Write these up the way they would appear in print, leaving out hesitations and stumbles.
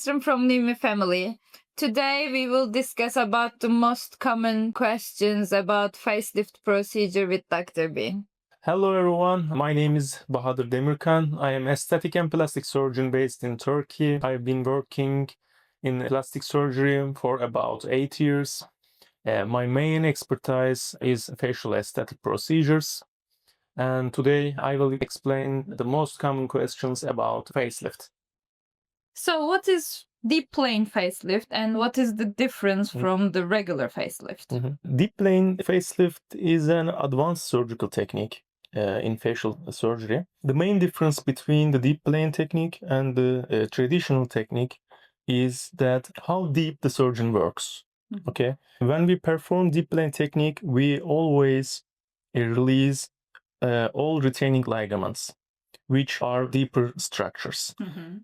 Nesrin from NewMe family. Today we will discuss about the most common questions about facelift procedure with Dr. B. Hello everyone, my name is Bahadır Demirkan. I am aesthetic and plastic surgeon based in Turkey. I've been working in plastic surgery for about 8 years. My main expertise is facial aesthetic procedures. And today I will explain the most common questions about facelift. So what is deep plane facelift and what is the difference from the regular facelift? Deep plane facelift is an advanced surgical technique in facial surgery. The main difference between the deep plane technique and the traditional technique is that how deep the surgeon works. Okay, when we perform deep plane technique, we always release all retaining ligaments, which are deeper structures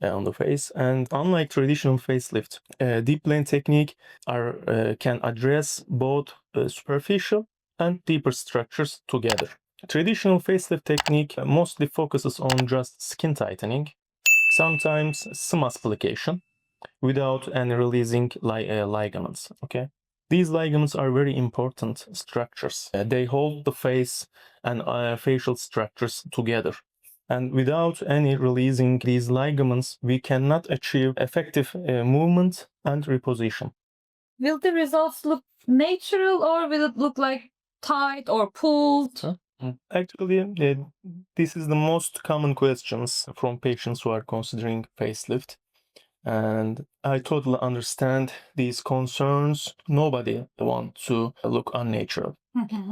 on the face. And unlike traditional facelift, deep plane technique can address both superficial and deeper structures together. Traditional facelift technique mostly focuses on just skin tightening, sometimes SMAS application, without any releasing ligaments. Okay, these ligaments are very important structures. They hold the face and facial structures together. And without any releasing these ligaments, we cannot achieve effective movement and reposition. Will the results look natural or will it look like tight or pulled? Actually, this is the most common questions from patients who are considering facelift. And I totally understand these concerns. Nobody wants to look unnatural.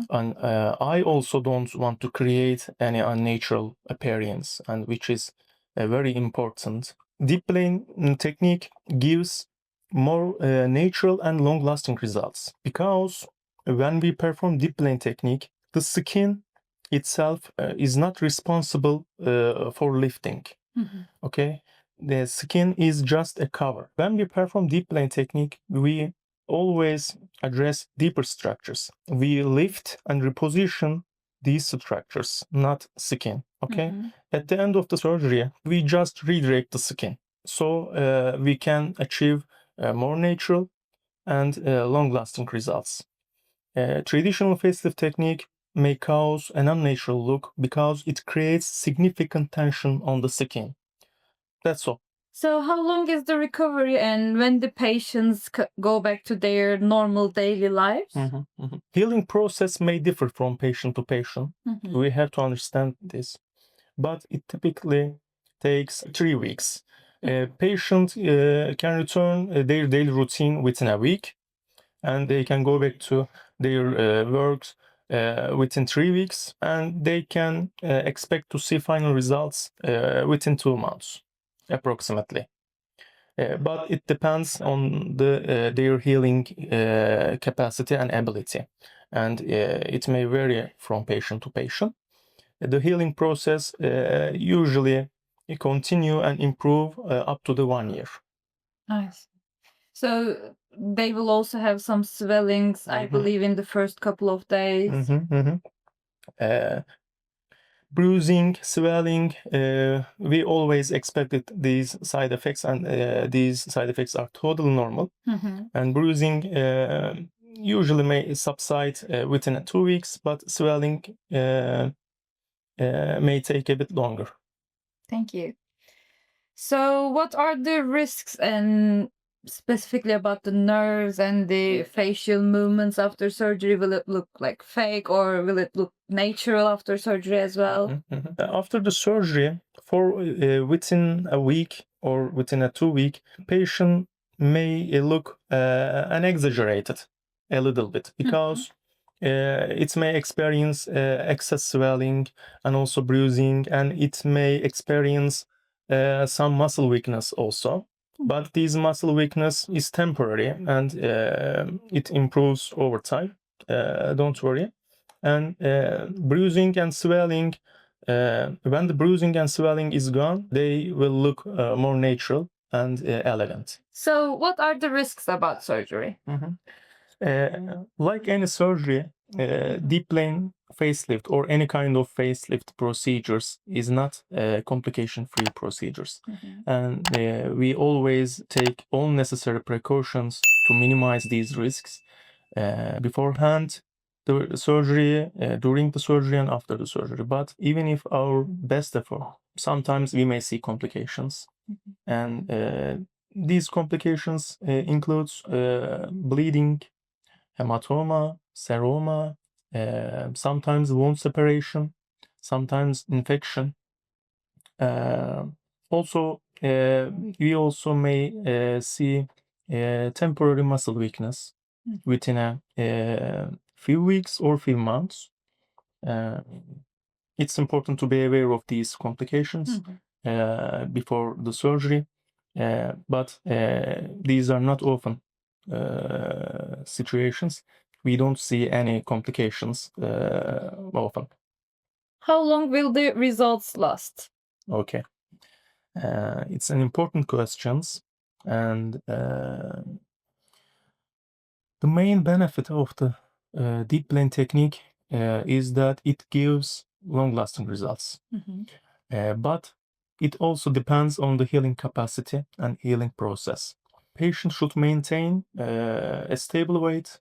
And I also don't want to create any unnatural appearance, and which is very important. Deep plane technique gives more natural and long-lasting results, because when we perform deep plane technique, the skin itself is not responsible for lifting. Okay, the skin is just a cover. When we perform deep plane technique, we always address deeper structures. We lift and reposition these structures, not skin. Okay, at the end of the surgery, we just redirect the skin, so we can achieve more natural and long-lasting results. Traditional facelift technique may cause an unnatural look because it creates significant tension on the skin. That's all. So how long is the recovery and when the patients go back to their normal daily lives? Healing process may differ from patient to patient. We have to understand this. But it typically takes 3 weeks. Patient can return their daily routine within a week, and they can go back to their work within 3 weeks, and they can expect to see final results within 2 months, approximately. But it depends on their healing capacity and ability, and it may vary from patient to patient. The healing process usually continue and improve up to the 1 year. Nice. So they will also have some swellings, I believe, in the first couple of days. Bruising, swelling, we always expected these side effects, and these side effects are totally normal. And bruising usually may subside within 2 weeks, but swelling may take a bit longer. Thank you. So what are the risks, and specifically about the nerves and the facial movements after surgery? Will it look like fake or will it look natural after surgery as well? After the surgery, for within a week or within a 2 week, patient may look exaggerated a little bit, because it may experience excess swelling and also bruising, and it may experience some muscle weakness also. But this muscle weakness is temporary, and it improves over time. Don't worry. And bruising and swelling, when the bruising and swelling is gone, they will look more natural and elegant. So what are the risks about surgery? Like any surgery, deep plane facelift or any kind of facelift procedures is not complication-free procedures. And we always take all necessary precautions to minimize these risks beforehand, the surgery, during the surgery, and after the surgery. But even if our best effort, sometimes we may see complications. And these complications includes bleeding, hematoma, seroma, sometimes wound separation, sometimes infection. Also, we also may see temporary muscle weakness within a few weeks or few months. It's important to be aware of these complications before the surgery, but these are not often situations. We don't see any complications often. How long will the results last? Okay. It's an important question, and the main benefit of the deep plane technique is that it gives long-lasting results. But it also depends on the healing capacity and healing process. Patient should maintain a stable weight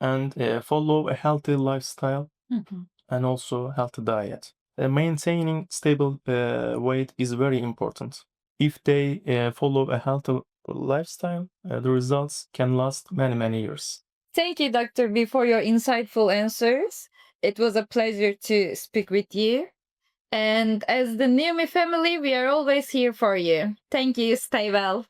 and follow a healthy lifestyle and also healthy diet. Maintaining stable weight is very important. If they follow a healthy lifestyle, the results can last many, many years. Thank you, Dr. B, for your insightful answers. It was a pleasure to speak with you. And as the NewMe family, we are always here for you. Thank you. Stay well.